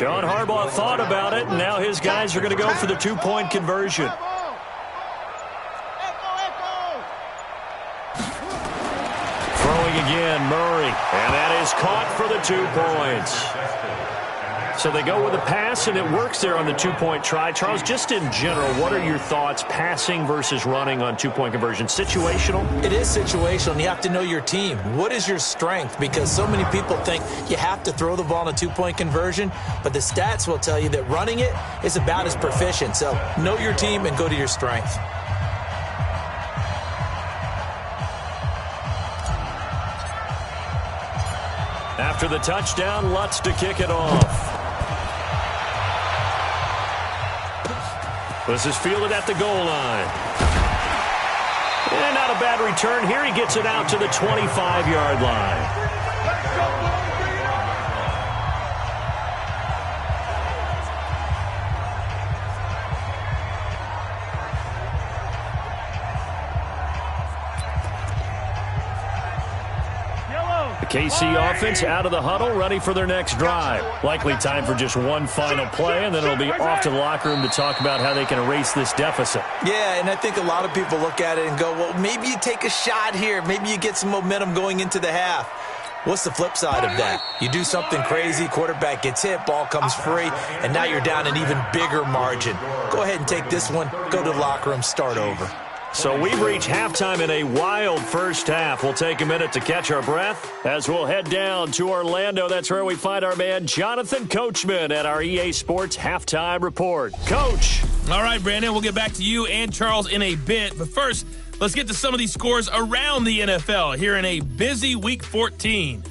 John Harbaugh thought about it, and now his guys are going to go for the two-point conversion. Throwing again, Murray. And that is caught for the 2 points. So they go with a pass, and it works there on the two-point try. Charles, just in general, what are your thoughts passing versus running on two-point conversion? Situational? It is situational, and you have to know your team. What is your strength? Because so many people think you have to throw the ball in a two-point conversion, but the stats will tell you that running it is about as proficient. So know your team and go to your strength. After the touchdown, Lutz to kick it off. This is fielded at the goal line. And not a bad return here. He gets it out to the 25-yard line. KC offense out of the huddle, ready for their next drive. Likely time for just one final play, and then it'll be off to the locker room to talk about how they can erase this deficit. Yeah, and I think a lot of people look at it and go, well, maybe you take a shot here. Maybe you get some momentum going into the half. What's the flip side of that? You do something crazy, quarterback gets hit, ball comes free, and now you're down an even bigger margin. Go ahead and take this one, go to the locker room, start over. So we've reached halftime in a wild first half. We'll take a minute to catch our breath as we'll head down to Orlando. That's where we find our man Jonathan Coachman at our EA Sports Halftime Report. Coach. All right, Brandon, we'll get back to you and Charles in a bit. But first, let's get to some of these scores around the NFL here in a busy Week 14.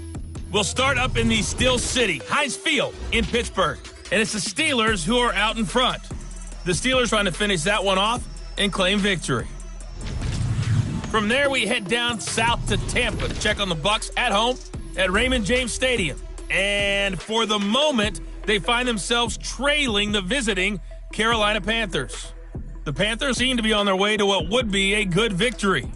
We'll start up in the Steel City, Heinz Field in Pittsburgh. And it's the Steelers who are out in front. The Steelers trying to finish that one off and claim victory. From there, we head down south to Tampa to check on the Bucs at home at Raymond James Stadium. And for the moment, they find themselves trailing the visiting Carolina Panthers. The Panthers seem to be on their way to what would be a good victory.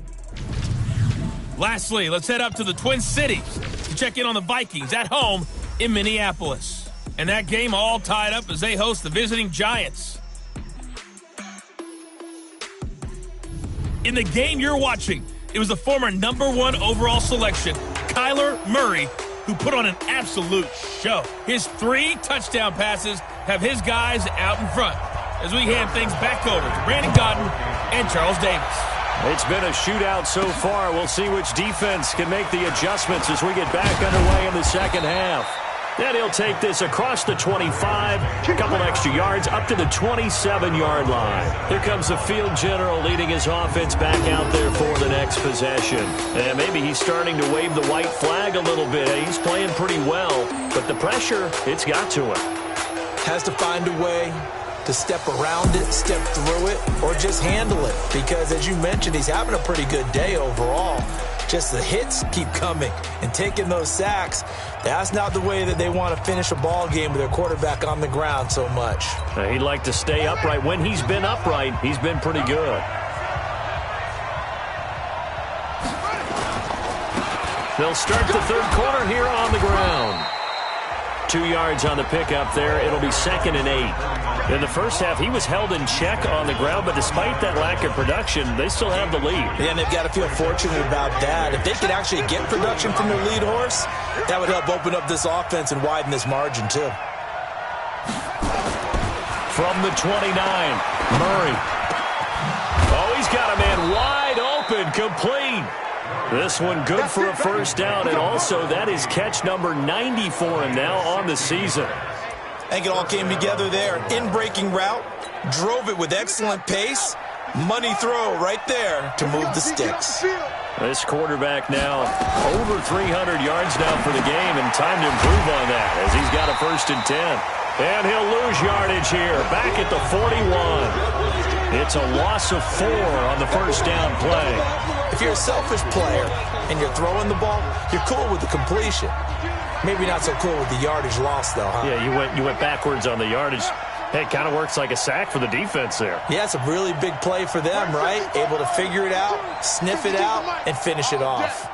Lastly, let's head up to the Twin Cities to check in on the Vikings at home in Minneapolis. And that game all tied up as they host the visiting Giants. In the game you're watching, it was the former #1 overall selection, Kyler Murray, who put on an absolute show. His 3 touchdown passes have his guys out in front. As we hand things back over to Brandon Gaudin and Charles Davis. It's been a shootout so far. We'll see which defense can make the adjustments as we get back underway in the second half. Then he'll take this across the 25, a couple extra yards, up to the 27-yard line. Here comes the field general leading his offense back out there for the next possession. And maybe he's starting to wave the white flag a little bit. He's playing pretty well, but the pressure, it's got to him. Has to find a way to step around it, step through it, or just handle it. Because as you mentioned, he's having a pretty good day overall. Just the hits keep coming and taking those sacks. That's not the way that they want to finish a ball game with their quarterback on the ground so much. He'd like to stay upright. When he's been upright, he's been pretty good. They'll start the third quarter here on the ground. 2 yards on the pickup there. It'll be 2nd and 8. In the first half, he was held in check on the ground, but despite that lack of production, they still have the lead. Yeah, and they've got to feel fortunate about that. If they could actually get production from their lead horse, that would help open up this offense and widen this margin, too. From the 29, Murray. Oh, he's got a man wide open, complete. This one good for a first down, and also that is catch number 90 for him now on the season. I think it all came together there. In-breaking route, drove it with excellent pace. Money throw right there to move the sticks. This quarterback now over 300 yards now for the game, and time to improve on that as he's got a 1st and 10. And he'll lose yardage here, back at the 41. It's a loss of 4 on the first down play. If you're a selfish player and you're throwing the ball, you're cool with the completion. Maybe not so cool with the yardage loss, though, huh? Yeah, you went backwards on the yardage. Hey, it kind of works like a sack for the defense there. Yeah, it's a really big play for them, right? Able to figure it out, sniff it out, and finish it off.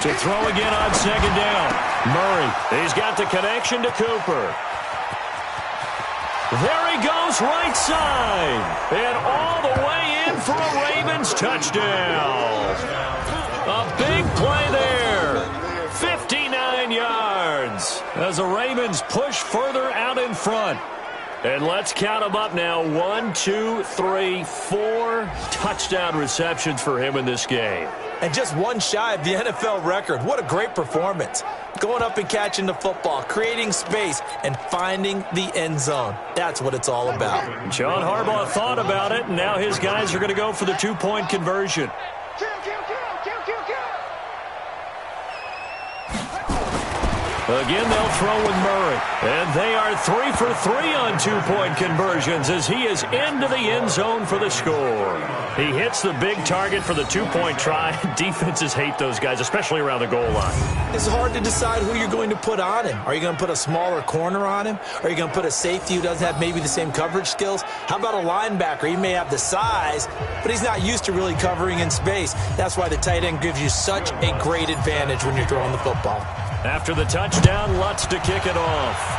To throw again on second down. Murray, he's got the connection to Cooper. There he goes, right side. And all the way in for a Ravens touchdown. A big play there. 59 yards as the Ravens push further out in front. And let's count them up now. 1, 2, 3, 4 touchdown receptions for him in this game. And just one shy of the NFL record. What a great performance. Going up and catching the football, creating space, and finding the end zone. That's what it's all about. John Harbaugh thought about it, and now his guys are going to go for the two-point conversion. Again, they'll throw with Murray. And they are 3 for 3 on two-point conversions as he is into the end zone for the score. He hits the big target for the two-point try. Defenses hate those guys, especially around the goal line. It's hard to decide who you're going to put on him. Are you going to put a smaller corner on him? Are you going to put a safety who doesn't have maybe the same coverage skills? How about a linebacker? He may have the size, but he's not used to really covering in space. That's why the tight end gives you such a great advantage when you're throwing the football. After the touchdown, Lutz to kick it off.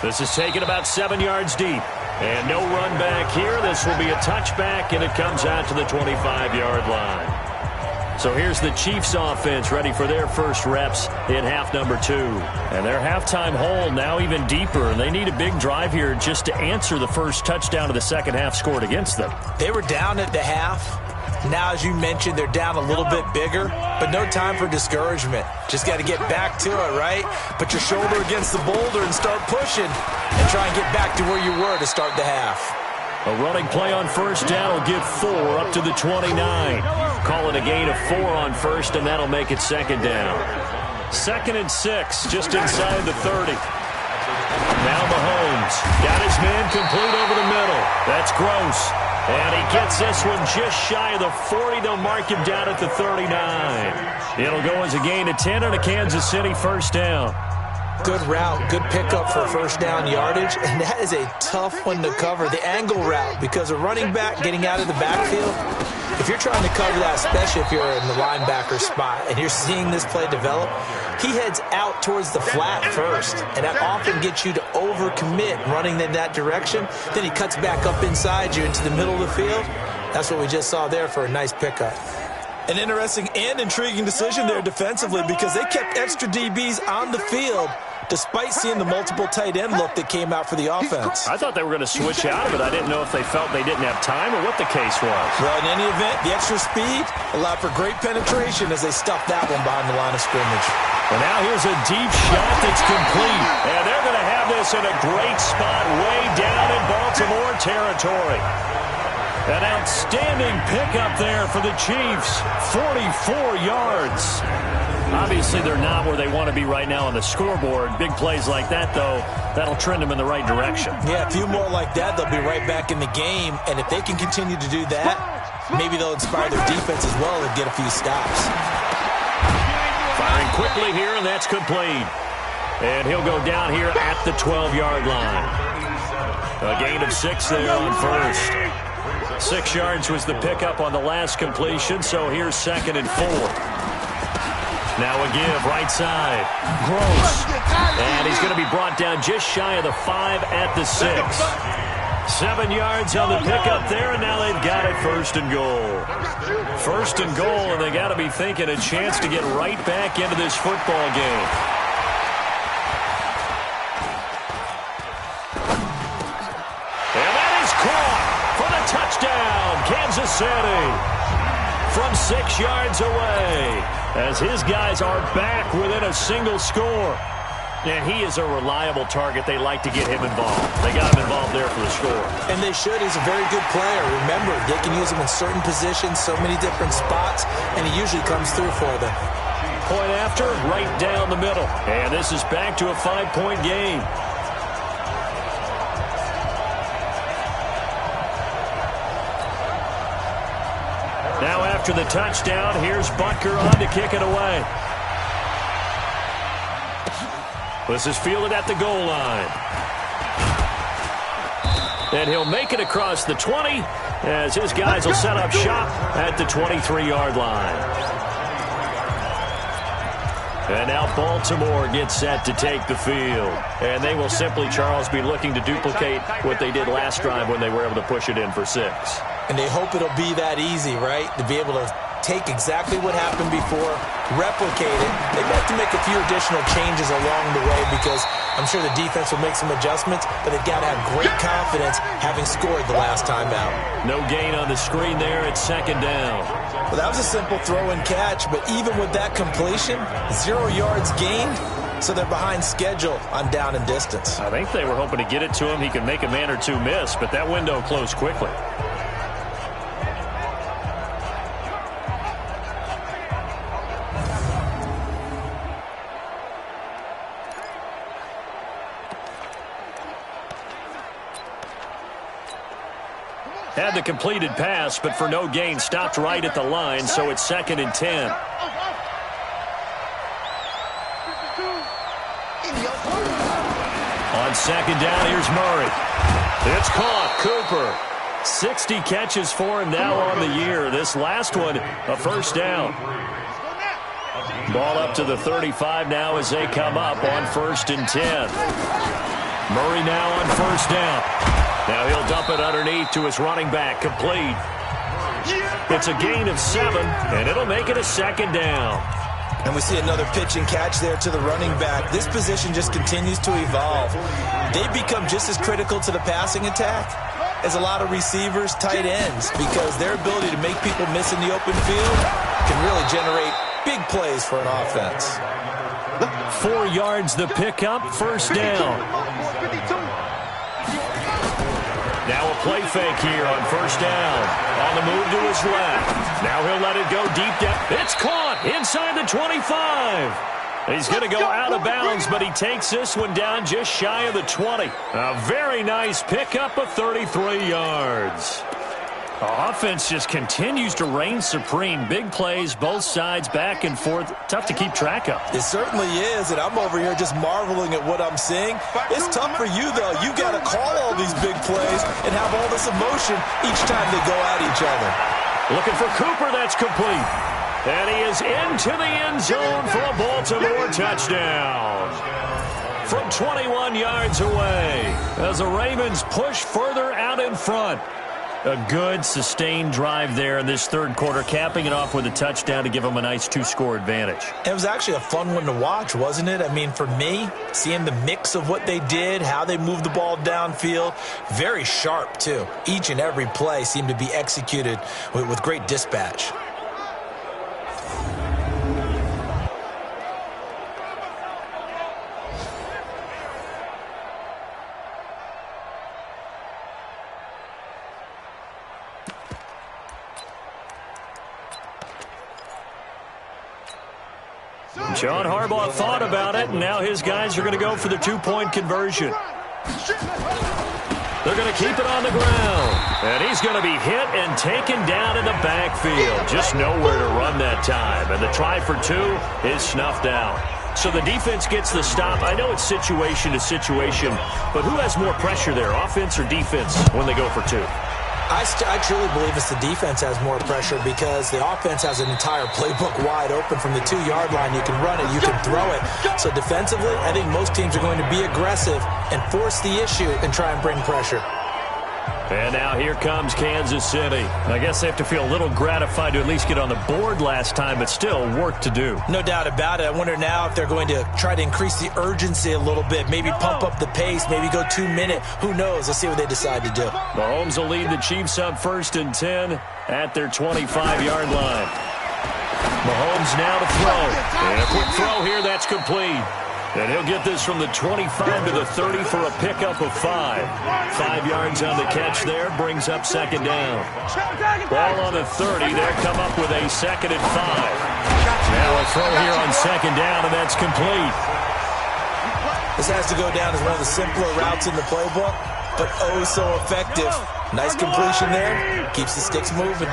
This is taken about 7 yards deep. And no run back here. This will be a touchback, and it comes out to the 25-yard line. So here's the Chiefs offense ready for their first reps in half number 2. And their halftime hole now even deeper, and they need a big drive here just to answer the first touchdown of the second half scored against them. They were down at the half. Now, as you mentioned, they're down a little bit bigger, but no time for discouragement. Just got to get back to it, right? Put your shoulder against the boulder and start pushing and try and get back to where you were to start the half. A running play on first down will give 4 up to the 29. Call it a gain of 4 on first, and that'll make it second down. 2nd and 6, just inside the 30. Now Mahomes got his man complete over the middle. That's Gross. And he gets this one just shy of the 40. They'll mark him down at the 39. It'll go as a gain of 10 on a Kansas City first down. Good route, good pickup for first down yardage, and that is a tough one to cover, the angle route, because a running back getting out of the backfield, if you're trying to cover that, especially if you're in the linebacker spot and you're seeing this play develop, he heads out towards the flat first, and that often gets you to overcommit running in that direction. Then he cuts back up inside you into the middle of the field. That's what we just saw there for a nice pickup. An interesting and intriguing decision there defensively because they kept extra DBs on the field despite seeing the multiple tight end look that came out for the offense. I thought they were going to switch out of it. I didn't know if they felt they didn't have time or what the case was. Well, in any event, the extra speed allowed for great penetration as they stuffed that one behind the line of scrimmage. And now here's a deep shot that's complete. And they're going to have this in a great spot way down in Baltimore territory. An outstanding pickup there for the Chiefs. 44 yards. Obviously, they're not where they want to be right now on the scoreboard. Big plays like that, though, that'll trend them in the right direction. Yeah, a few more like that, they'll be right back in the game. And if they can continue to do that, maybe they'll inspire their defense as well and get a few stops. Firing quickly here, and that's complete. And he'll go down here at the 12-yard line. A gain of 6 there on first. 6 yards was the pickup on the last completion, so here's 2nd and 4. Now a give, right side. Gross. And he's going to be brought down just shy of the 5 at the 6. 7 yards on the pickup there, and now they've got it 1st and goal. 1st and goal, and they got to be thinking a chance to get right back into this football game. And that is caught for the touchdown, Kansas City. From 6 yards away, as his guys are back within a single score. And he is a reliable target. They like to get him involved. They got him involved there for the score. And they should. He's a very good player. Remember, they can use him in certain positions, so many different spots, and he usually comes through for them. Point after, right down the middle. And this is back to a 5-point game. Now after the touchdown, here's Butker on to kick it away. This is fielded at the goal line. And he'll make it across the 20 as his guys will set up shop at the 23-yard line. And now Baltimore gets set to take the field. And they will simply, Charles, be looking to duplicate what they did last drive when they were able to push it in for 6. And they hope it'll be that easy, right? To be able to take exactly what happened before, replicate it. They may have to make a few additional changes along the way because I'm sure the defense will make some adjustments, but they've got to have great confidence having scored the last time out. No gain on the screen there. It's 2nd down. Well, that was a simple throw and catch, but even with that completion, 0 yards gained, so they're behind schedule on down and distance. I think they were hoping to get it to him. He could make a man or two miss, but that window closed quickly. Had the completed pass, but for no gain, stopped right at the line, so it's 2nd and 10. On 2nd down, here's Murray. It's caught. Cooper. 60 catches for him now on the year. This last one, a 1st down. Ball up to the 35 now as they come up on 1st and 10. Murray now on 1st down. Now he'll dump it underneath to his running back. Complete. It's a gain of 7, and it'll make it a 2nd down. And we see another pitch and catch there to the running back. This position just continues to evolve. They've become just as critical to the passing attack as a lot of receivers, tight ends, because their ability to make people miss in the open field can really generate big plays for an offense. 4 yards the pickup, 1st down. Now a play fake here on 1st down. On the move to his left. Now he'll let it go deep down. It's caught inside the 25. He's going to go out of bounds, but he takes this one down just shy of the 20. A very nice pickup of 33 yards. Offense just continues to reign supreme. Big plays, both sides, back and forth. Tough to keep track of. It certainly is, and I'm over here just marveling at what I'm seeing. It's tough for you, though. You got to call all these big plays and have all this emotion each time they go at each other. Looking for Cooper. That's complete. And he is into the end zone for a Baltimore touchdown. From 21 yards away as the Ravens push further out in front. A good, sustained drive there in this 3rd quarter, capping it off with a touchdown to give them a nice 2-score advantage. It was actually a fun one to watch, wasn't it? I mean, for me, seeing the mix of what they did, how they moved the ball downfield, very sharp, too. Each and every play seemed to be executed with great dispatch. John Harbaugh thought about it, and now his guys are going to go for the 2-point conversion. They're going to keep it on the ground. And he's going to be hit and taken down in the backfield. Just nowhere to run that time. And the try for 2 is snuffed out. So the defense gets the stop. I know it's situation to situation, but who has more pressure there, offense or defense, when they go for 2? I truly believe it's the defense has more pressure because the offense has an entire playbook wide open from the 2-yard line. You can run it, you can throw it. So defensively, I think most teams are going to be aggressive and force the issue and try and bring pressure. And now here comes Kansas City. I guess they have to feel a little gratified to at least get on the board last time, but still work to do. No doubt about it. I wonder now if they're going to try to increase the urgency a little bit, maybe pump up the pace, maybe go 2-minute. Who knows? Let's see what they decide to do. Mahomes will lead the Chiefs up 1st and 10 at their 25-yard line. Mahomes now to throw. And a quick throw here, that's complete. And he'll get this from the 25 to the 30 for a pickup of 5. 5 yards on the catch there, brings up 2nd down. Ball on the 30, they'll come up with a 2nd and 5. Now a throw here on 2nd down, and that's complete. This has to go down as one of the simpler routes in the playbook, but oh so effective. Nice completion there, keeps the sticks moving.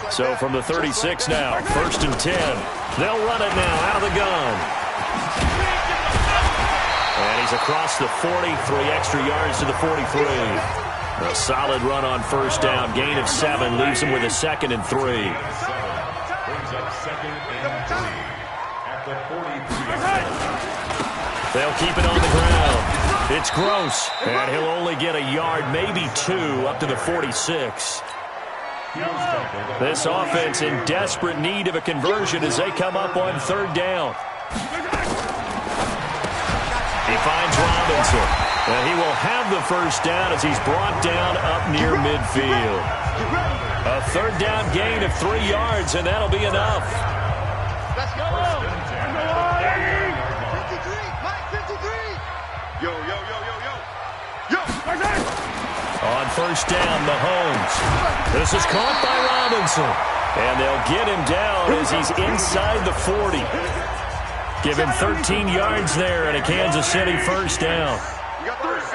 So from the 36 now, 1st and 10. They'll run it now out of the gun. And he's across the 40, 3 extra yards to the 43. A solid run on 1st down, gain of 7, leaves him with a 2nd and 3. Brings up 2nd and 3 at the 43. They'll keep it on the ground. It's Gross, and he'll only get a yard, maybe 2, up to the 46. This offense in desperate need of a conversion as they come up on 3rd down. He finds Robinson, and he will have the 1st down as he's brought down up near midfield. A 3rd down gain of 3 yards, and that'll be enough. Let's go. Yo. On 1st down, Mahomes. This is caught by Robinson. And they'll get him down as he's inside the 40. Give him 13 yards there and a Kansas City 1st down.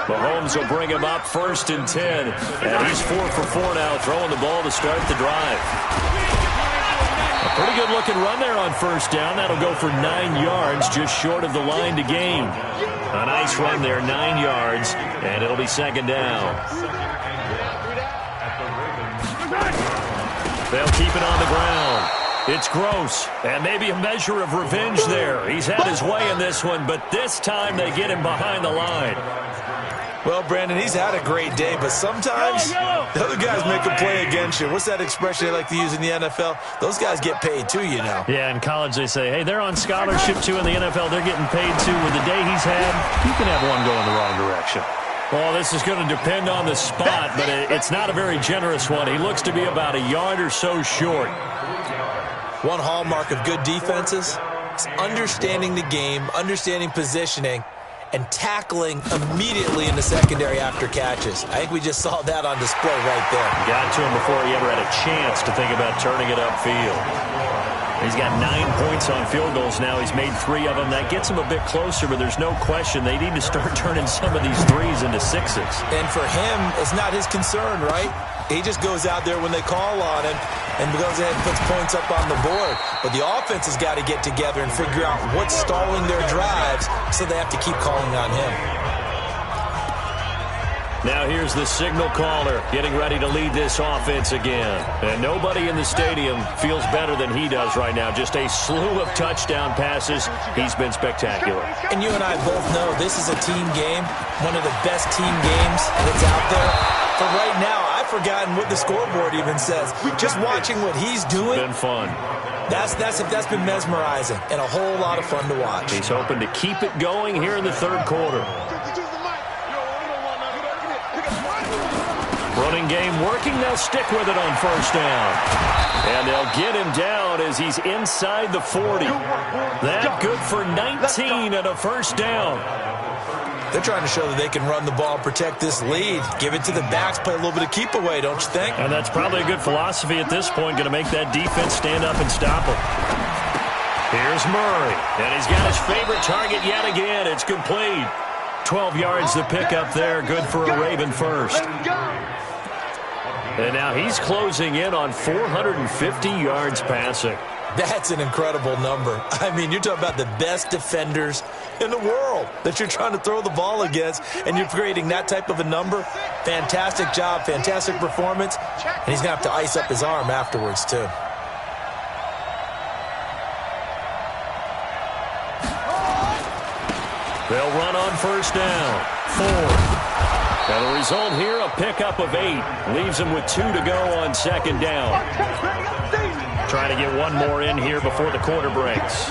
Mahomes will bring him up 1st and 10. And he's 4 for 4 now, throwing the ball to start the drive. A pretty good looking run there on 1st down. That'll go for 9 yards, just short of the line to gain. A nice run there, 9 yards, and it'll be 2nd down. They'll keep it on the ground. It's Gross, and maybe a measure of revenge there. He's had his way in this one, but this time they get him behind the line. Well, Brandon, he's had a great day, but sometimes the other guys make a play against you. What's that expression they like to use in the NFL? Those guys get paid too, you know. Yeah, in college they say, hey, they're on scholarship too. In the NFL, they're getting paid too. With the day he's had, you can have one going the wrong direction. Well, this is going to depend on the spot, but it's not a very generous one. He looks to be about a yard or so short. One hallmark of good defenses is understanding the game, understanding positioning, and tackling immediately in the secondary after catches. I think we just saw that on display right there. Got to him before he ever had a chance to think about turning it upfield. He's got 9 points on field goals now. He's made 3 of them. That gets him a bit closer, but there's no question they need to start turning some of these 3s into 6s. And for him, it's not his concern, right? He just goes out there when they call on him and goes ahead and puts points up on the board. But the offense has got to get together and figure out what's stalling their drives, so they have to keep calling on him. Now here's the signal caller getting ready to lead this offense again. And nobody in the stadium feels better than he does right now. Just a slew of touchdown passes. He's been spectacular. And you and I both know this is a team game, one of the best team games that's out there. For right now, I've forgotten what the scoreboard even says. Just watching what he's doing. Been fun. That's been mesmerizing and a whole lot of fun to watch. He's hoping to keep it going here in the 3rd quarter. Running game working. They'll stick with it on 1st down. And they'll get him down as he's inside the 40. That good for 19 and a 1st down. They're trying to show that they can run the ball, protect this lead. Give it to the backs, play a little bit of keep away, don't you think? And that's probably a good philosophy at this point, going to make that defense stand up and stop him. Here's Murray, and he's got his favorite target yet again. It's complete. 12 yards to pick up there, good for a Raven 1st. And now he's closing in on 450 yards passing. That's an incredible number. I mean, you're talking about the best defenders in the world that you're trying to throw the ball against, and you're creating that type of a number. Fantastic job, fantastic performance, and he's going to have to ice up his arm afterwards, too. They'll run on 1st down. 4. And the result here, a pickup of 8. Leaves them with 2 to go on 2nd down. Trying to get one more in here before the quarter breaks.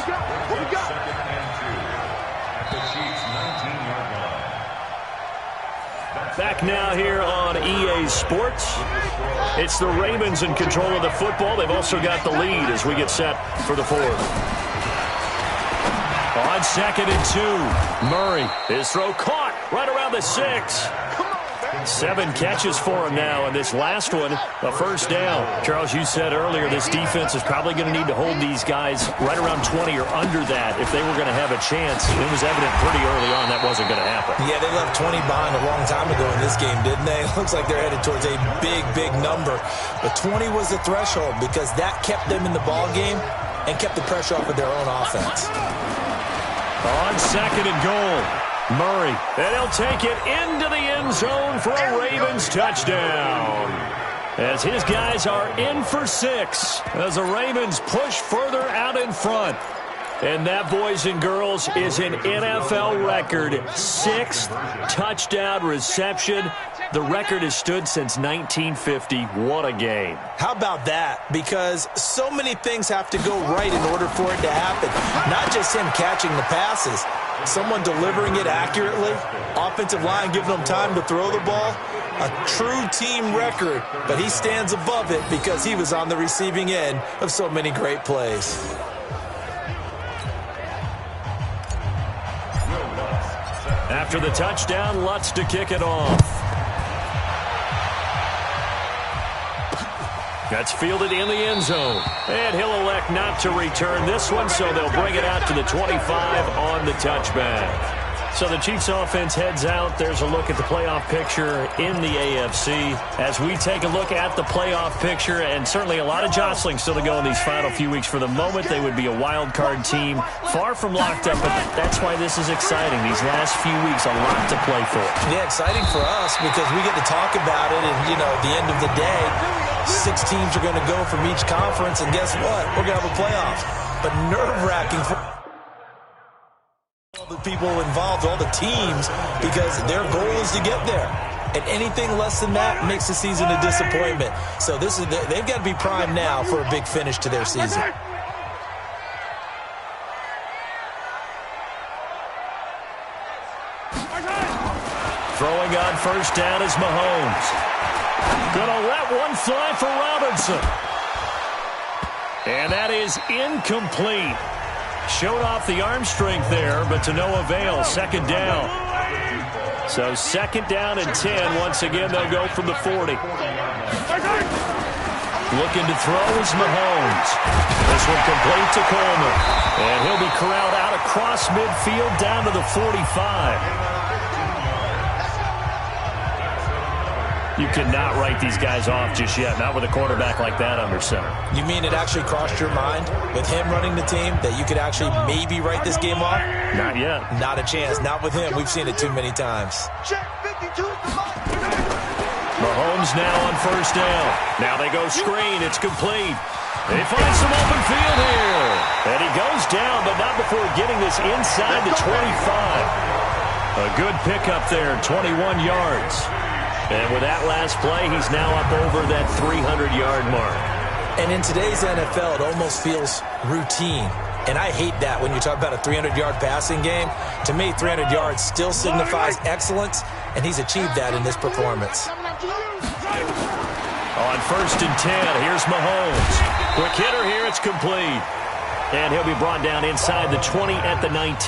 Back now here on EA Sports. It's the Ravens in control of the football. They've also got the lead as we get set for the 4th. On 2nd and 2, Murray. His throw caught right around the 6. 7 catches for him now, and this last one, a 1st down. Charles, you said earlier this defense is probably going to need to hold these guys right around 20 or under that if they were going to have a chance. It was evident pretty early on that wasn't going to happen. Yeah, they left 20 behind a long time ago in this game, didn't they? It looks like they're headed towards a big, big number. But 20 was the threshold because that kept them in the ball game and kept the pressure off of their own offense. On 2nd and goal, Murray, and he'll take it into the end zone for a Ravens touchdown. As his guys are in for 6, as the Ravens push further out in front. And that, boys and girls, is an NFL record 6th touchdown reception. The record has stood since 1950. What a game. How about that? Because so many things have to go right in order for it to happen. Not just him catching the passes. Someone delivering it accurately. Offensive line giving them time to throw the ball. A true team record. But he stands above it because he was on the receiving end of so many great plays. After the touchdown, Lutz to kick it off. That's fielded in the end zone. And he'll elect not to return this one, so they'll bring it out to the 25 on the touchback. So the Chiefs offense heads out. There's a look at the playoff picture in the AFC. As we take a look at the playoff picture, and certainly a lot of jostling still to go in these final few weeks. For the moment, they would be a wild card team, far from locked up, but that's why this is exciting. These last few weeks, a lot to play for. Yeah, exciting for us because we get to talk about it, and, you know, at the end of the day, 6 teams are going to go from each conference, and guess what? We're going to have a playoff. But nerve-wracking for all the people involved, all the teams, because their goal is to get there. And anything less than that makes the season a disappointment. So they've got to be primed now for a big finish to their season. Throwing on first down is Mahomes. Gonna let one fly for Robinson. And that is incomplete. Showed off the arm strength there, but to no avail. Second down. So second down and 10. Once again, they'll go from the 40. Looking to throw is Mahomes. This one complete to Coleman. And he'll be corralled out across midfield down to the 45. You cannot write these guys off just yet, not with a quarterback like that under center. You mean it actually crossed your mind with him running the team that you could actually maybe write this game off? Not yet. Not a chance. Not with him. We've seen it too many times. Mahomes now on first down. Now they go screen. It's complete. They find some open field here. And he goes down, but not before getting this inside the 25. A good pickup there, 21 yards. And with that last play, he's now up over that 300-yard mark. And in today's NFL, it almost feels routine. And I hate that when you talk about a 300-yard passing game. To me, 300 yards still signifies excellence, and he's achieved that in this performance. On first and 10, here's Mahomes. Quick hitter here, it's complete. And he'll be brought down inside the 20 at the 19.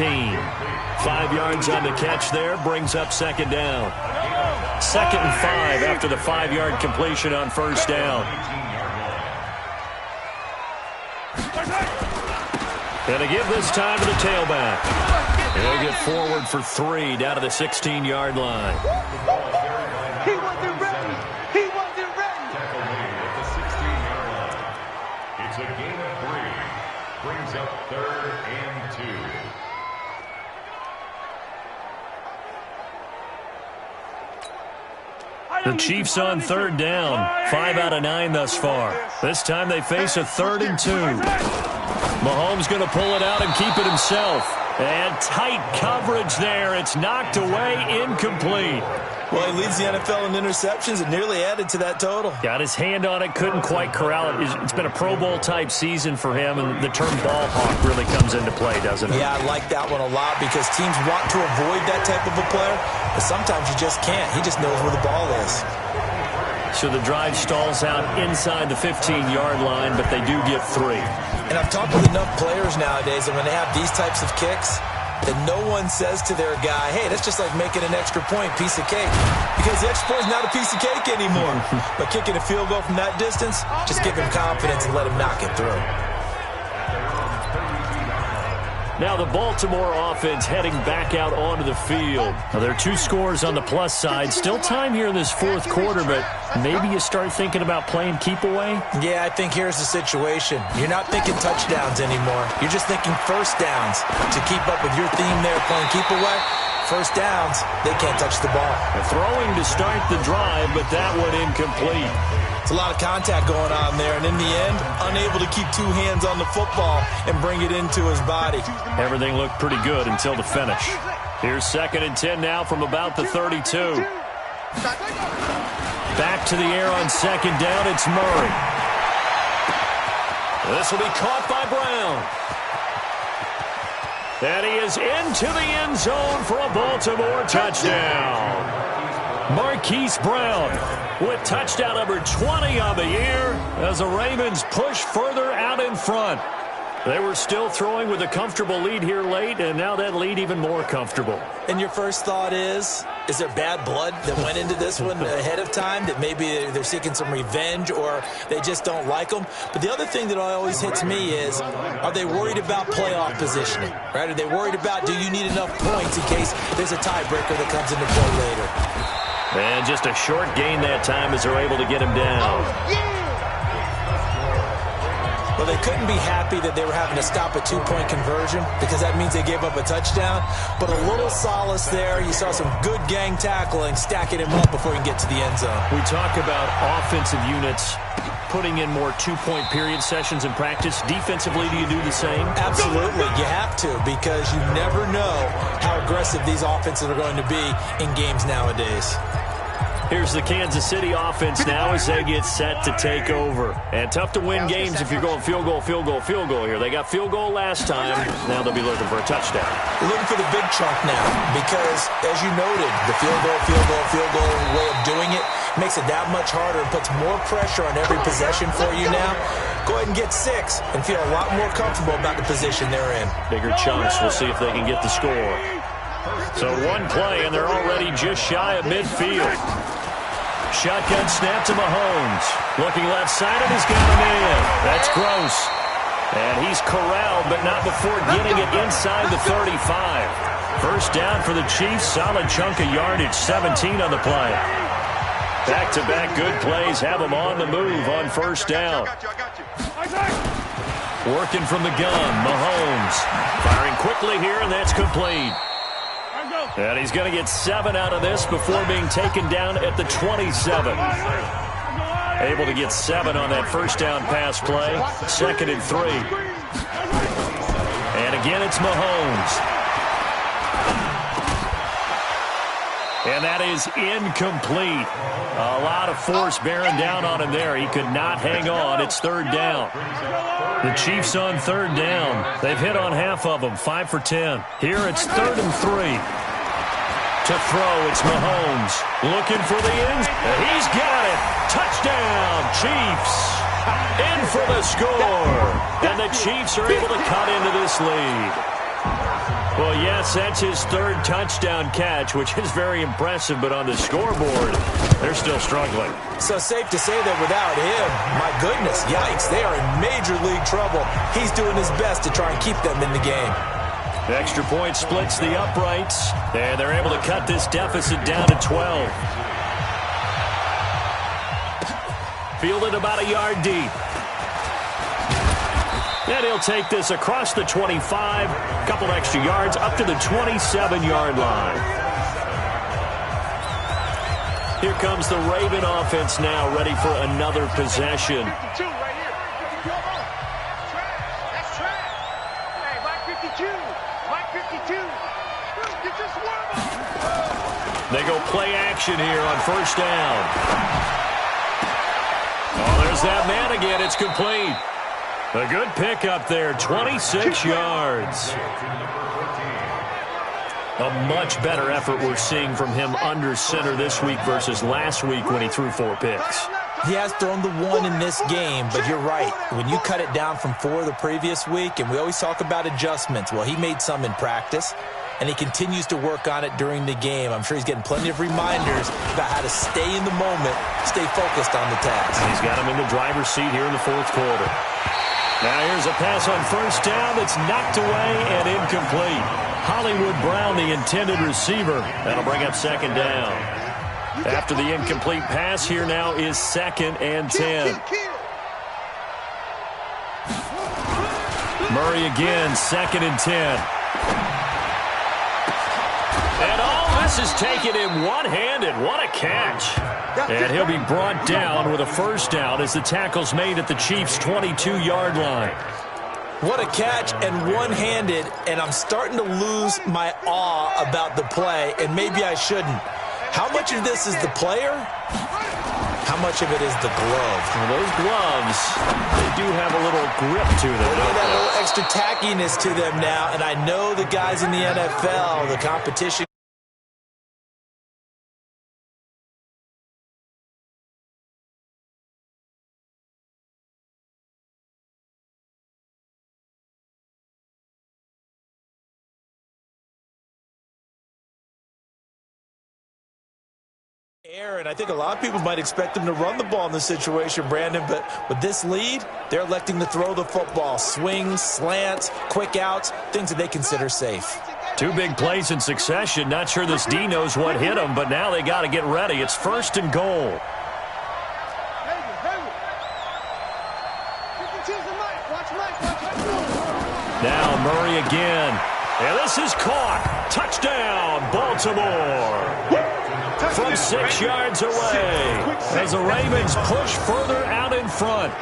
5 yards on the catch there, brings up second down. Second and 5 after the 5-yard completion on first down. And to give this time to the tailback. He'll get forward for 3 down to the 16-yard line. He wasn't ready. He wasn't ready. At the 16-yard line. It's a gain of 3. Brings up 3rd and 2. The Chiefs on third down. 5 out of 9 thus far. This time they face a 3rd and 2. Mahomes going to pull it out and keep it himself. And tight coverage there. It's knocked away, incomplete. Well, he leads the NFL in interceptions and nearly added to that total. Got his hand on it, couldn't quite corral it. It's been a Pro Bowl-type season for him, and the term ball hawk really comes into play, doesn't it? Yeah, I like that one a lot because teams want to avoid that type of a player, but sometimes you just can't. He just knows where the ball is. So the drive stalls out inside the 15-yard line, but they do get 3. And I've talked with enough players nowadays that when they have these types of kicks, that no one says to their guy, hey, that's just like making an extra point, piece of cake. Because the extra point is not a piece of cake anymore. But kicking a field goal from that distance, just give him confidence and let him knock it through. Now the Baltimore offense heading back out onto the field. Now there are 2 scores on the plus side. Still time here in this 4th quarter, but maybe you start thinking about playing keep away? Yeah, I think here's the situation. You're not thinking touchdowns anymore. You're just thinking first downs to keep up with your theme there playing keep away. First downs, they can't touch the ball. Throwing to start the drive, but that one incomplete. It's a lot of contact going on there, and in the end, unable to keep two hands on the football and bring it into his body. Everything looked pretty good until the finish. Here's 2nd and 10 now from about the 32. Back to the air on 2nd down, it's Murray. This will be caught by Brown. And he is into the end zone for a Baltimore touchdown. Marquise Brown with touchdown number 20 on the year as the Ravens push further out in front. They were still throwing with a comfortable lead here late, and now that lead even more comfortable. And your first thought is there bad blood that went into this one ahead of time, that maybe they're seeking some revenge or they just don't like them? But the other thing that always hits me is, are they worried about playoff positioning? Right? Are they worried about, do you need enough points in case there's a tiebreaker that comes into play later? And just a short gain that time as they're able to get him down. Well, they couldn't be happy that they were having to stop a two-point conversion because that means they gave up a touchdown. But a little solace there. You saw some good gang tackling, stacking him up before he can get to the end zone. We talk about offensive units putting in more two-point period sessions in practice. Defensively, do you do the same? Absolutely. You have to, because you never know how aggressive these offenses are going to be in games nowadays. Here's the Kansas City offense now as they get set to take over. And tough to win games if you're going field goal, field goal, field goal here. They got field goal last time. Now they'll be looking for a touchdown. They're looking for the big chunk now because, as you noted, the field goal way of doing it makes it that much harder and puts more pressure on every possession for you now. Go ahead and get 6 and feel a lot more comfortable about the position they're in. Bigger chunks. We'll see if they can get the score. So one play, and they're already just shy of midfield. Shotgun snap to Mahomes. Looking left side, and he's got a man. That's Gross. And he's corralled, but not before getting it inside the 35. First down for the Chiefs. Solid chunk of yardage, 17 on the play. Back-to-back good plays have them on the move on first down. Working from the gun, Mahomes. Firing quickly here, and that's complete. And he's going to get 7 out of this before being taken down at the 27. Able to get 7 on that first down pass play. 2nd and 3. And again, it's Mahomes. And that is incomplete. A lot of force bearing down on him there. He could not hang on. It's 3rd down. The Chiefs on 3rd down. They've hit on half of them, 5 for 10. Here it's 3rd and 3. To throw, it's Mahomes. Looking for the end. He's got it. Touchdown, Chiefs. In for the score. And the Chiefs are able to cut into this lead. Well, yes, that's his 3rd touchdown catch, which is very impressive, but on the scoreboard, they're still struggling. So safe to say that without him, my goodness, yikes, they are in major league trouble. He's doing his best to try and keep them in the game. The extra point splits the uprights, and they're able to cut this deficit down to 12. Fielded about a yard deep. And he'll take this across the 25, a couple extra yards up to the 27-yard line. Here comes the Raven offense now, ready for another possession. They go play action here on first down. Oh, there's that man again. It's complete. A good pickup there, 26 yards. A much better effort we're seeing from him under center this week versus last week when he threw 4 picks. He has thrown the 1 in this game, but you're right. When you cut it down from 4 the previous week, and we always talk about adjustments, well, he made some in practice, and he continues to work on it during the game. I'm sure he's getting plenty of reminders about how to stay in the moment, stay focused on the task. He's got him in the driver's seat here in the 4th quarter. Now here's a pass on first down that's knocked away and incomplete. Hollywood Brown, the intended receiver. That'll bring up 2nd down. After the incomplete pass, here now is 2nd and 10. Murray again, 2nd and 10. And Russ is taking him one-handed. What a catch. And he'll be brought down with a first down as the tackle's made at the Chiefs' 22-yard line. What a catch and one-handed, and I'm starting to lose my awe about the play, and maybe I shouldn't. How much of this is the player? How much of it is the glove? Well, those gloves, they do have a little grip to them. Look at that little extra tackiness to them now, and I know the guys in the NFL, the competition. And I think a lot of people might expect them to run the ball in this situation, Brandon, but with this lead, they're electing to throw the football. Swings, slants, quick outs, things that they consider safe. Two big plays in succession. Not sure this D knows what hit him, but now they got to get ready. It's 1st and goal. Now Murray again. And this is caught. Touchdown, Baltimore. From 6 yards away as the Ravens push further out in front.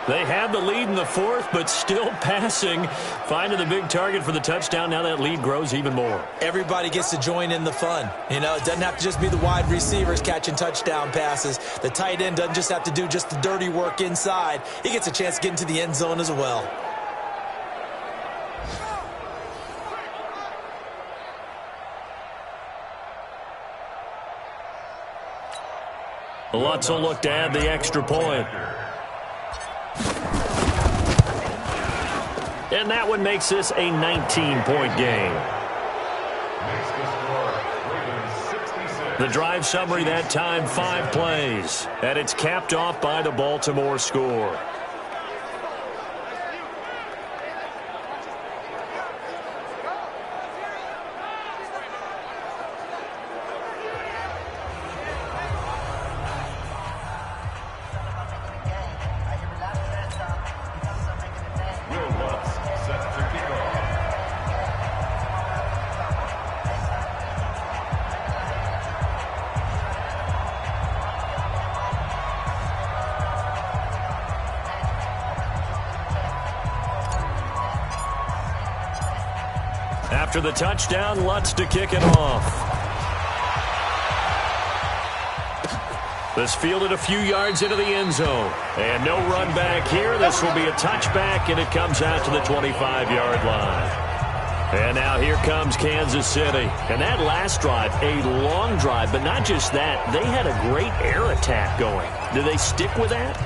They have the lead in the 4th, but still passing. Finding the big target for the touchdown. Now that lead grows even more. Everybody gets to join in the fun. You know, it doesn't have to just be the wide receivers catching touchdown passes. The tight end doesn't just have to do just the dirty work inside. He gets a chance to get into the end zone as well. Lutz will look to add the extra point. And that one makes this a 19-point game. The drive summary that time, 5 plays. And it's capped off by the Baltimore score. After the touchdown, Lutz to kick it off. This fielded a few yards into the end zone. And no run back here. This will be a touchback, and it comes out to the 25-yard line. And now here comes Kansas City. And that last drive, a long drive, but not just that. They had a great air attack going. Do they stick with that?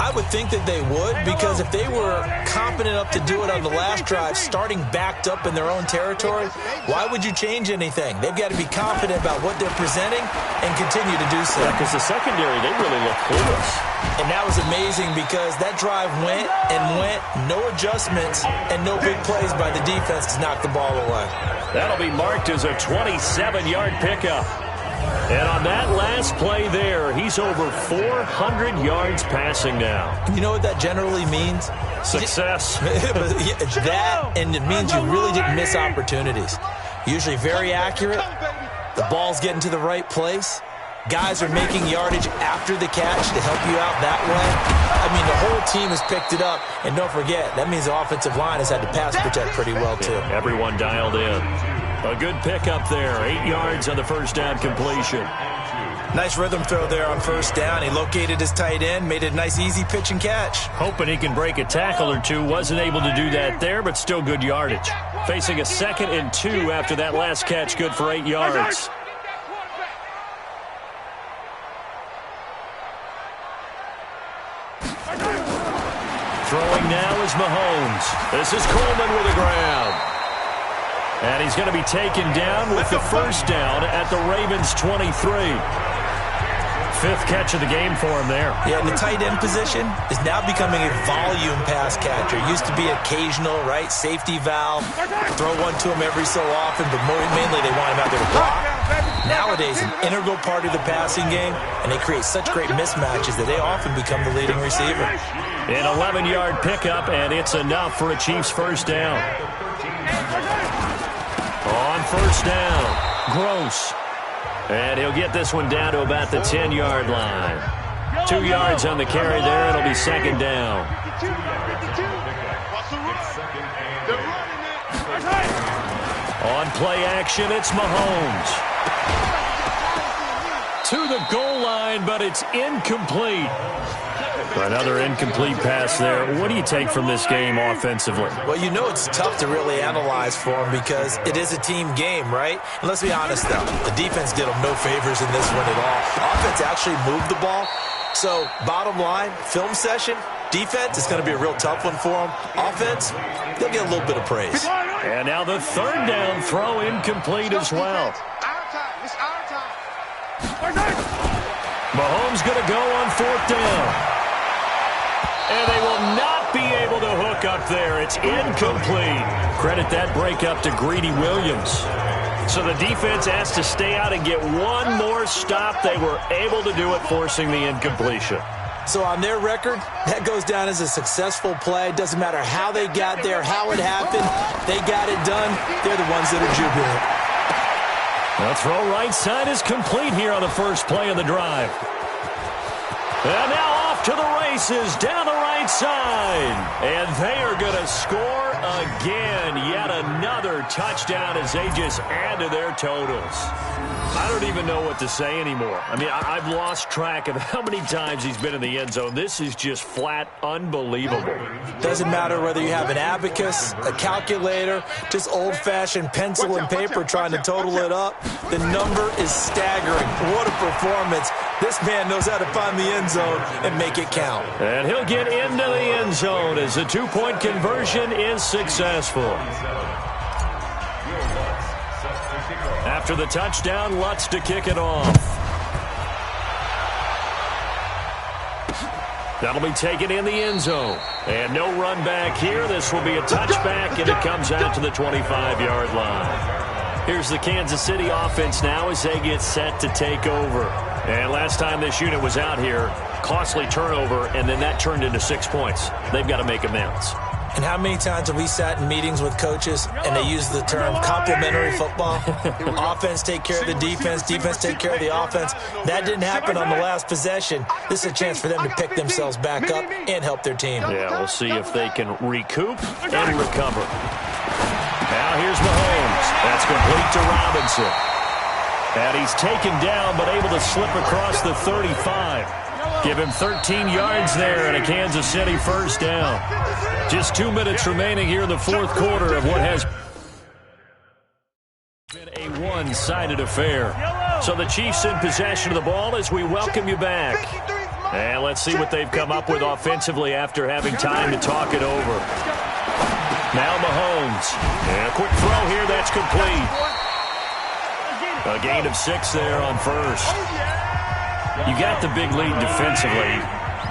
I would think that they would, because if they were confident enough to do it on the last drive, starting backed up in their own territory, why would you change anything? They've got to be confident about what they're presenting and continue to do so. Because the secondary, they really look clueless. And that was amazing because that drive went and went, no adjustments, and no big plays by the defense to knock the ball away. That'll be marked as a 27-yard pickup. And on that last play there, he's over 400 yards passing now. You know what that generally means? Success. That, and it means you really didn't miss opportunities. Usually very accurate. The ball's getting to the right place. Guys are making yardage after the catch to help you out that way. I mean, the whole team has picked it up. And don't forget, that means the offensive line has had to pass protect pretty well, too. Yeah, everyone dialed in. A good pickup there. 8 yards on the first down completion. Nice rhythm throw there on first down. He located his tight end, made it a nice easy pitch and catch. Hoping he can break a tackle or two. Wasn't able to do that there, but still good yardage. Facing a 2nd and 2 after that last catch, good for 8 yards. Throwing now is Mahomes. This is Coleman with the grab. And he's going to be taken down with the first down at the Ravens' 23. 5th catch of the game for him there. Yeah, and the tight end position is now becoming a volume pass catcher. Used to be occasional, right? Safety valve. Throw one to him every so often, but mainly they want him out there to block. Nowadays, an integral part of the passing game, and they create such great mismatches that they often become the leading receiver. An 11-yard pickup, and it's enough for a Chiefs first down. On first down, Gross And he'll get this one down to about the 10-yard line. 2 yards on the carry there. It'll be second down. On play action, it's Mahomes. To the goal line, but it's incomplete. Another incomplete pass there. What do you take from this game offensively? Well, you know it's tough to really analyze for them because it is a team game, right? And let's be honest, though. The defense did them no favors in this one at all. Offense actually moved the ball. So, bottom line, film session, defense is going to be a real tough one for them. Offense, they'll get a little bit of praise. And now the third down throw incomplete as well. Mahomes going to go on fourth down. And they will not be able to hook up there. It's incomplete. Credit that breakup to Greedy Williams. So the defense has to stay out and get one more stop. They were able to do it, forcing the incompletion. So on their record, that goes down as a successful play. Doesn't matter how they got there, how it happened. They got it done. They're the ones that are jubilant. The throw right side is complete here on the first play of the drive. And now off to the races down the right side. And they are going to score again. Yet another touchdown as they just add to their totals. I don't even know what to say anymore. I mean, I've lost track of how many times he's been in the end zone. This is just flat unbelievable. Doesn't matter whether you have an abacus, a calculator, just old-fashioned pencil and paper trying to total it up. The number is staggering. What a performance. This man knows how to find the end zone and make it count. And he'll get into the end zone as the two-point conversion is successful. After the touchdown, Lutz to kick it off. That'll be taken in the end zone. And no run back here. This will be a touchback, and it comes out to the 25-yard line. Here's the Kansas City offense now as they get set to take over. And last time this unit was out here, costly turnover, and then that turned into 6 points. They've got to make amends. And how many times have we sat in meetings with coaches and they use the term complementary football? Offense take care of the defense, defense take care of the offense. That didn't happen on the last possession. This is a chance for them to pick themselves back up and help their team. Yeah, we'll see if they can recoup and recover. Now here's Mahomes. That's complete to Robinson. And he's taken down but able to slip across the 35. Give him 13 yards there and a Kansas City first down. Just 2 minutes remaining here in the fourth quarter of what has been a one-sided affair. So the Chiefs in possession of the ball as we welcome you back. And let's see what they've come up with offensively after having time to talk it over. Now Mahomes. And a quick throw here, that's complete. A gain of 6 there on first. You got the big lead defensively,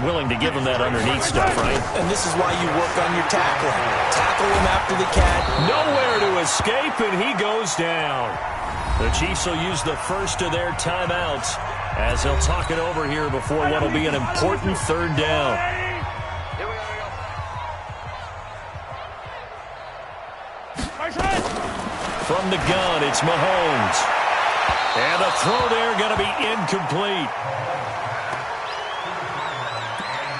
willing to give him that underneath stuff, right? And this is why you work on your tackling. Tackle him after the catch. Nowhere to escape, and he goes down. The Chiefs will use the first of their timeouts as they'll talk it over here before what will be an important third down. From the gun, it's Mahomes. And the throw there going to be incomplete.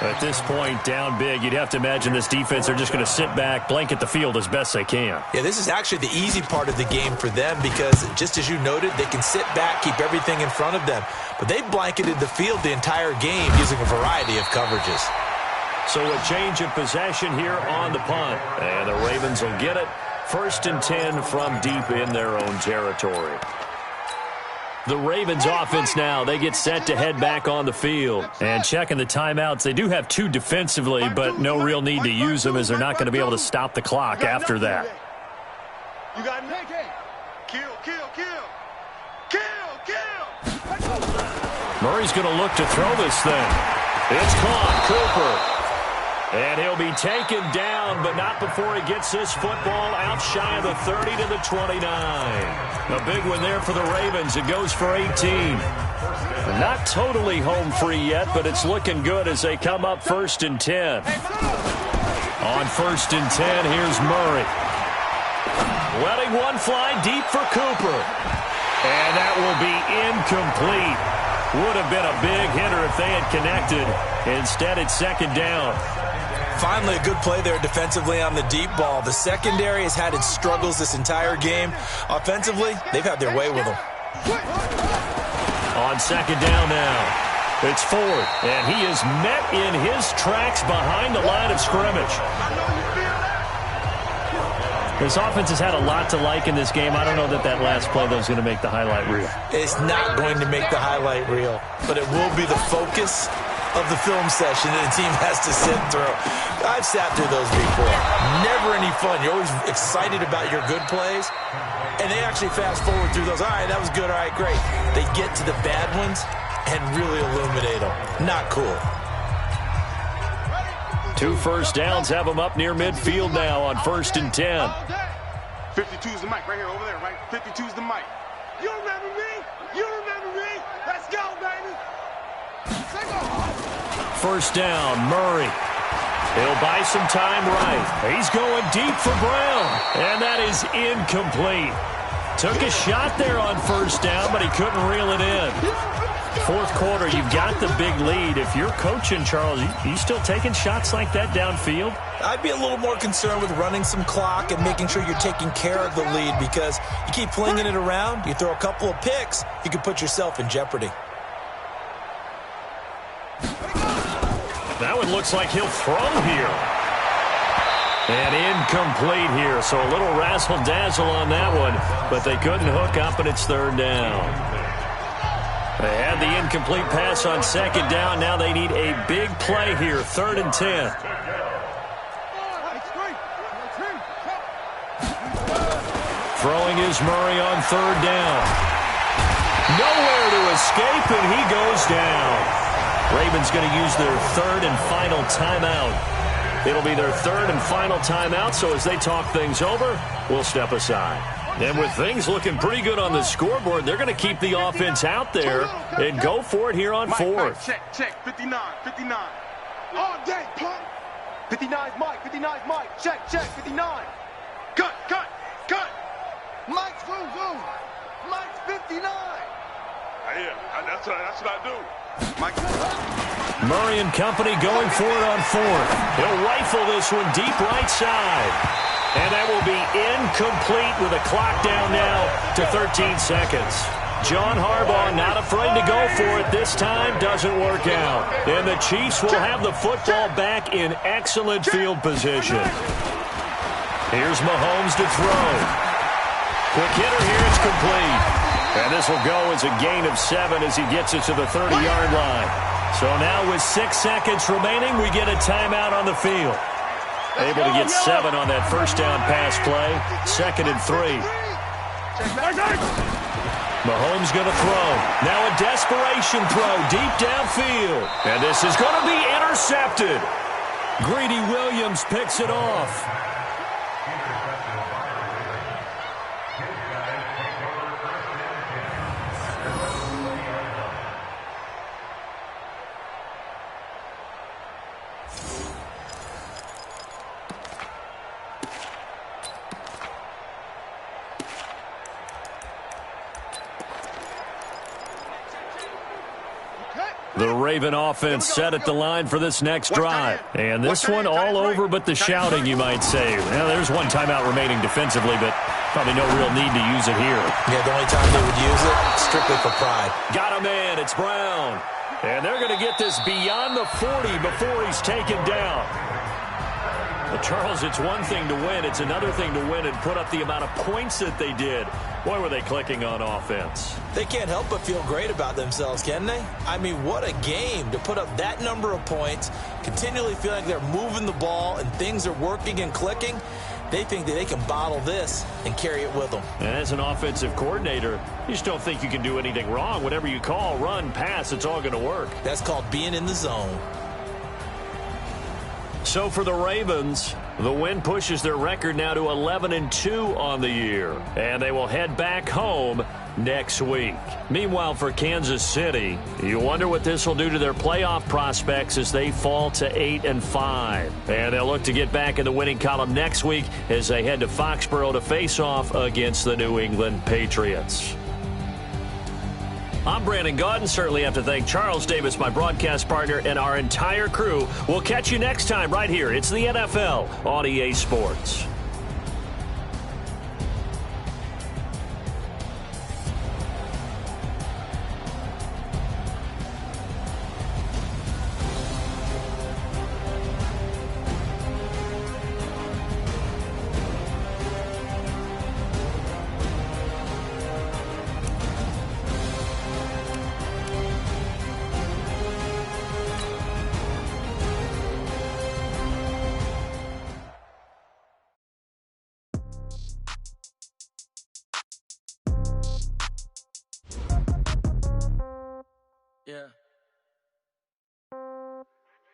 At this point, down big, you'd have to imagine this defense are just going to sit back, blanket the field as best they can. Yeah, this is actually the easy part of the game for them because, just as you noted, they can sit back, keep everything in front of them. But they blanketed the field the entire game using a variety of coverages. So a change of possession here on the punt. And the Ravens will get it. 1st and 10 from deep in their own territory. The Ravens offense now, they get set to head back on the field. And checking the timeouts, they do have 2 defensively, but no real need to use them as they're not going to be able to stop the clock after that. You got it. Kill. Murray's going to look to throw this thing. It's caught, Cooper. And he'll be taken down, but not before he gets this football out shy of the 30 to the 29. A big one there for the Ravens. It goes for 18. Not totally home free yet, but it's looking good as they come up 1st and 10. On 1st and 10, here's Murray. Letting one fly deep for Cooper. And that will be incomplete. Would have been a big hitter if they had connected. Instead, it's second down. Finally, a good play there defensively on the deep ball. The secondary has had its struggles this entire game. Offensively, they've had their way with them. On second down now. It's Ford, and he is met in his tracks behind the line of scrimmage. This offense has had a lot to like in this game. I don't know that last play, though, is going to make the highlight reel. It's not going to make the highlight reel, but it will be the focus of the film session that the team has to sit through. I've sat through those before. Never any fun. You're always excited about your good plays, and they actually fast forward through those. All right, that was good. All right, great. They get to the bad ones and really illuminate them. Not cool. 2 first downs have them up near midfield now on 1st and 10. 52's the mic right here, over there, right? 52's the mic. You remember me? You remember me? Let's go, baby. First down, Murray. He'll buy some time right. He's going deep for Brown, and that is incomplete. Took a shot there on first down, but he couldn't reel it in. Fourth quarter, you've got the big lead. If you're coaching, Charles, you still taking shots like that downfield? I'd be a little more concerned with running some clock and making sure you're taking care of the lead, because you keep flinging it around, you throw a couple of picks, you can put yourself in jeopardy. That one looks like he'll throw here. And incomplete here, so a little razzle-dazzle on that one, but they couldn't hook up, and it's third down. They had the incomplete pass on second down. Now they need a big play here, 3rd and 10. Throwing is Murray on 3rd down. Nowhere to escape, and he goes down. Ravens going to use their 3rd and final timeout. It'll be their 3rd and final timeout, so as they talk things over, we'll step aside. And with things looking pretty good on the scoreboard, they're going to keep the offense out there and go for it here on 4th. Check, 59. All day, punk. 59's Mike, 59's Mike. Check, 59. Cut. Mike's zoom. Mike's 59. Yeah, that's what I do. Mike. Murray and company going for it on 4th. He'll rifle this one deep right side. And that will be incomplete with a clock down now to 13 seconds. John Harbaugh not afraid to go for it this time. Doesn't work out. And the Chiefs will have the football back in excellent field position. Here's Mahomes to throw. Quick hitter here. It's complete. And this will go as a gain of 7 as he gets it to the 30-yard line. So now with 6 seconds remaining, we get a timeout on the field. Able to get 7 on that first down pass play. 2nd and 3. Mahomes going to throw. Now a desperation throw deep downfield. And this is going to be intercepted. Greedy Williams picks it off. The Raven offense set at the line for this next drive. And this one all over but the shouting, you might say. Well, there's one timeout remaining defensively, but probably no real need to use it here. Yeah, the only time they would use it, strictly for pride. Got him in. It's Brown. And they're going to get this beyond the 40 before he's taken down. But Charles, it's one thing to win. It's another thing to win and put up the amount of points that they did. Boy, were they clicking on offense. They can't help but feel great about themselves, can they? I mean, what a game to put up that number of points, continually feel like they're moving the ball and things are working and clicking. They think that they can bottle this and carry it with them. And as an offensive coordinator, you just don't think you can do anything wrong. Whatever you call, run, pass, it's all going to work. That's called being in the zone. So for the Ravens, the win pushes their record now to 11-2 on the year. And they will head back home next week. Meanwhile, for Kansas City, you wonder what this will do to their playoff prospects as they fall to 8-5. And they'll look to get back in the winning column next week as they head to Foxborough to face off against the New England Patriots. I'm Brandon Gaudin. Certainly have to thank Charles Davis, my broadcast partner, and our entire crew. We'll catch you next time right here. It's the NFL on EA Sports.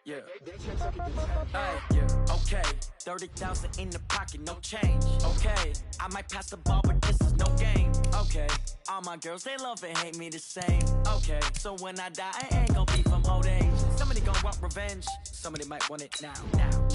Yeah. Hey, yeah. Okay. 30,000 in the pocket, no change. Okay. I might pass the ball, but this is no game. Okay. All my girls, they love and hate me the same. Okay. So when I die, I ain't gonna be from old age. Somebody gonna want revenge. Somebody might want it now.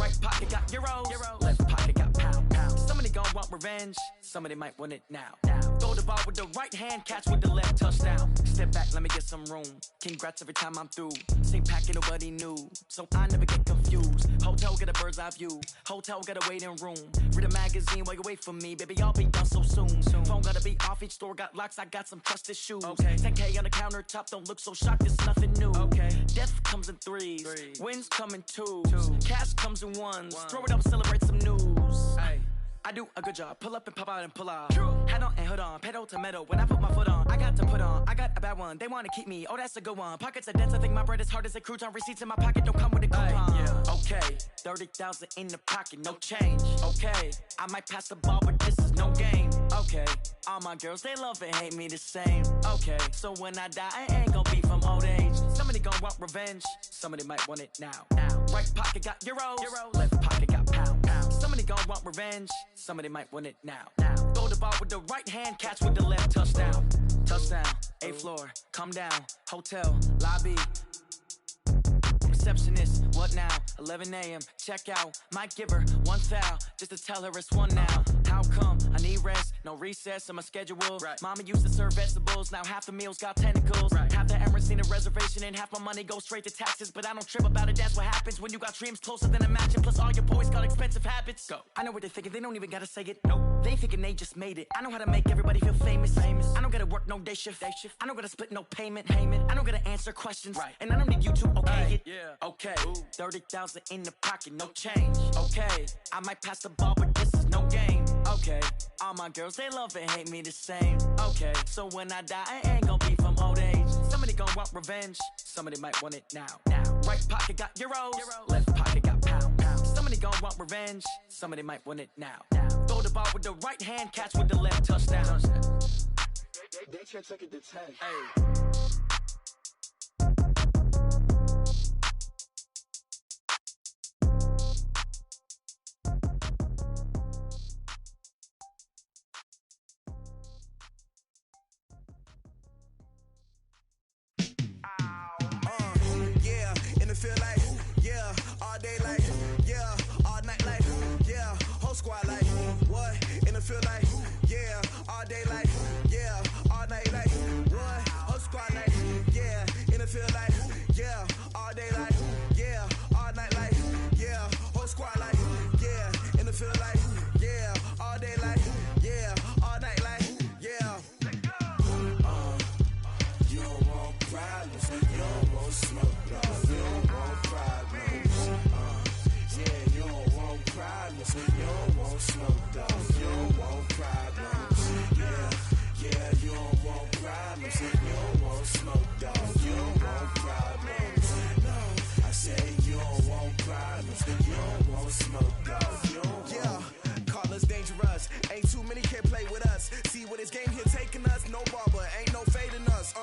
Right pocket got euros. Left pocket got pound. Somebody gonna want revenge. Somebody might want it now. Throw the ball with the right hand, catch with the left, touchdown. Step back, let me get some room. Congrats every time I'm through. Same packet, nobody knew. So I never get confused. Hotel get a bird's eye view. Hotel got a waiting room. Read a magazine while you wait for me. Baby, I'll be done so soon. Phone gotta be off, each store got locks. I got some trusted shoes. Okay. 10K on the countertop, don't look so shocked, it's nothing new. Okay. Death comes in threes. Wins come in twos. Cash comes in ones. Throw it up, celebrate some news. Ay. I do a good job, pull up and pop out and pull out. Hat on and hood on, pedal to metal. When I put my foot on, I got to put on. I got a bad one, they wanna keep me. Oh, that's a good one. Pockets are dense, I think my bread is hard as a crouton. Receipts in my pocket don't come with a coupon. Yeah. Okay, 30,000 in the pocket, no change. Okay, I might pass the ball, but this is no game. Okay, all my girls, they love and hate me the same. Okay, so when I die, I ain't gonna be from old age. Somebody gonna want revenge, somebody might want it now. Right pocket got euros. Left pocket got pound. Somebody gonna want revenge, somebody might want it now. Throw the ball with the right hand, catch with the left, touchdown. Touchdown, 8th floor, come down, hotel, lobby. Receptionist, what now? 11 a.m., check out. Might give her one foul, just to tell her it's one now. How come? I need rest, no recess in my schedule. Right. Mama used to serve vegetables, now half the meals got tentacles. Right. Half the Emirates need a reservation and half my money goes straight to taxes. But I don't trip about it, that's what happens when you got dreams closer than a match. And plus all your boys got expensive habits. Go. I know what they're thinking, they don't even gotta say it. Nope. They thinking they just made it. I know how to make everybody feel famous. I don't gotta work no day shift. I don't gotta split no payment. I don't gotta answer questions. Right. And I don't need you to okay it. Yeah. Okay, 30,000 in the pocket, no change. Okay, I might pass the ball, but this is no game. Okay, all my girls, they love and hate me the same. Okay, so when I die, I ain't gonna be from old age. Somebody gonna want revenge, somebody might want it now. Right pocket got euros. Left pocket got pound. Somebody gonna want revenge, somebody might want it now. Throw the ball with the right hand, catch with the left, touchdown. They check it to 10. Hey. Feel like, yeah, all day like, yeah, all night like, yeah, whole squad like, what, in the field like, yeah, all day like, yeah, all night like, what, whole squad like, yeah, in the field like, yeah, all day like, yeah, all night like, yeah, whole squad like, yeah, in the field like, yeah, all day like, yeah, all night like, yeah. You don't want problems, you don't want smoke, you don't want problems. Yeah, you don't want problems, you don't want smoke, dog. You don't want problems. Yeah, you don't want problems, you don't want smoke, dog. You don't want problems. No, I say you don't want problems, you don't want smoke, dog. You don't want. Call us dangerous. Ain't too many can play with us. See what this game here taking us. No barber, ain't no fading us.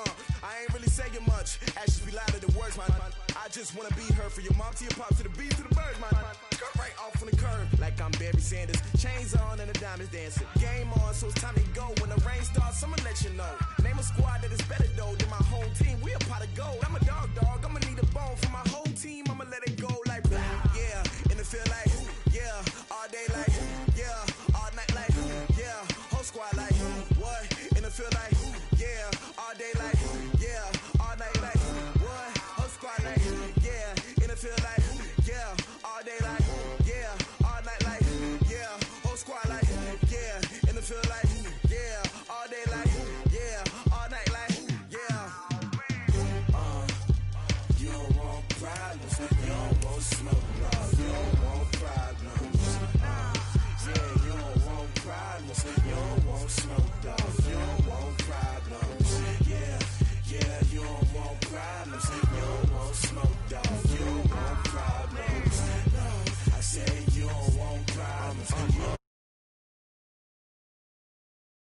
I ain't really saying much. Actions be louder than words, man. I just wanna be heard from your mom to your pop to the beat to the birds, man. Cut right off on the curb like I'm Barry Sanders. Chains on and the diamonds dancing. Game on, so it's time to go. When the rain starts, I'ma let you know. Name a squad that is better though than my home team. We a pot of gold. I'm a